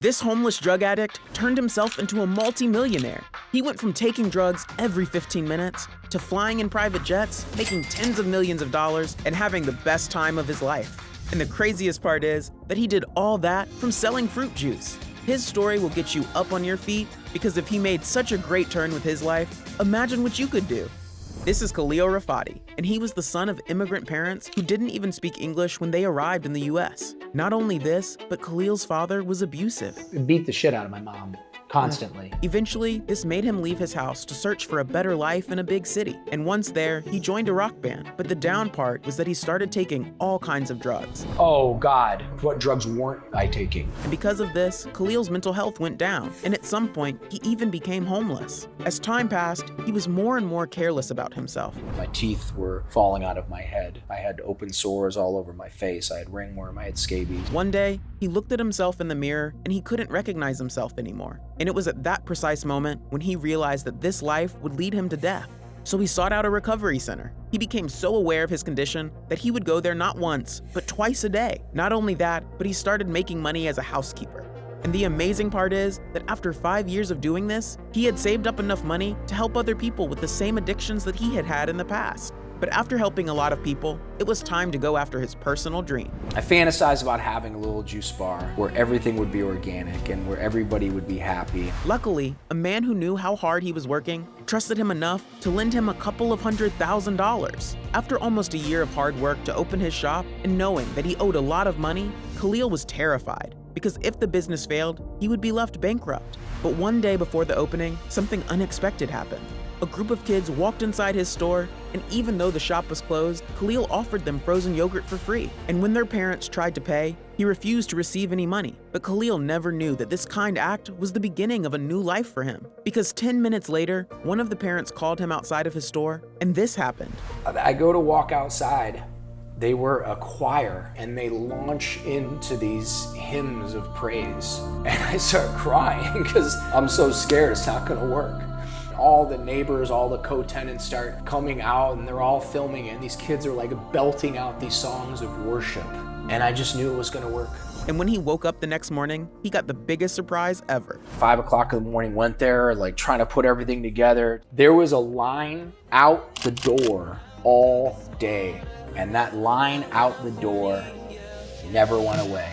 This homeless drug addict turned himself into a multi-millionaire. He went from taking drugs every 15 minutes to flying in private jets, making tens of millions of dollars, and having the best time of his life. And the craziest part is that he did all that from selling fruit juice. His story will get you up on your feet because if he made such a great turn with his life, imagine what you could do. This is Khalil Rafati, and he was the son of immigrant parents who didn't even speak English when they arrived in the US. Not only this, but Khalil's father was abusive. It beat the shit out of my mom. Constantly. Eventually, this made him leave his house to search for a better life in a big city. And once there, he joined a rock band. But the down part was that he started taking all kinds of drugs. Oh God, what drugs weren't I taking? And because of this, Khalil's mental health went down. And at some point, he even became homeless. As time passed, he was more and more careless about himself. My teeth were falling out of my head. I had open sores all over my face. I had ringworm, I had scabies. One day, he looked at himself in the mirror and he couldn't recognize himself anymore. And it was at that precise moment when he realized that this life would lead him to death. So he sought out a recovery center. He became so aware of his condition that he would go there not once, but twice a day. Not only that, but he started making money as a housekeeper. And the amazing part is that after 5 years of doing this, he had saved up enough money to help other people with the same addictions that he had had in the past. But after helping a lot of people, it was time to go after his personal dream. I fantasized about having a little juice bar where everything would be organic and where everybody would be happy. Luckily, a man who knew how hard he was working trusted him enough to lend him a couple of $100,000. After almost a year of hard work to open his shop and knowing that he owed a lot of money, Khalil was terrified because if the business failed, he would be left bankrupt. But one day before the opening, something unexpected happened. A group of kids walked inside his store, and even though the shop was closed, Khalil offered them frozen yogurt for free. And when their parents tried to pay, he refused to receive any money. But Khalil never knew that this kind act was the beginning of a new life for him. Because 10 minutes later, one of the parents called him outside of his store, and this happened. I go to walk outside. They were a choir, and they launch into these hymns of praise. And I start crying because I'm so scared it's not gonna work. All the neighbors, all the co-tenants start coming out and they're all filming it. And these kids are like belting out these songs of worship. And I just knew it was gonna work. And when he woke up the next morning, he got the biggest surprise ever. 5 o'clock in the morning, went there, like trying to put everything together. There was a line out the door all day. And that line out the door never went away.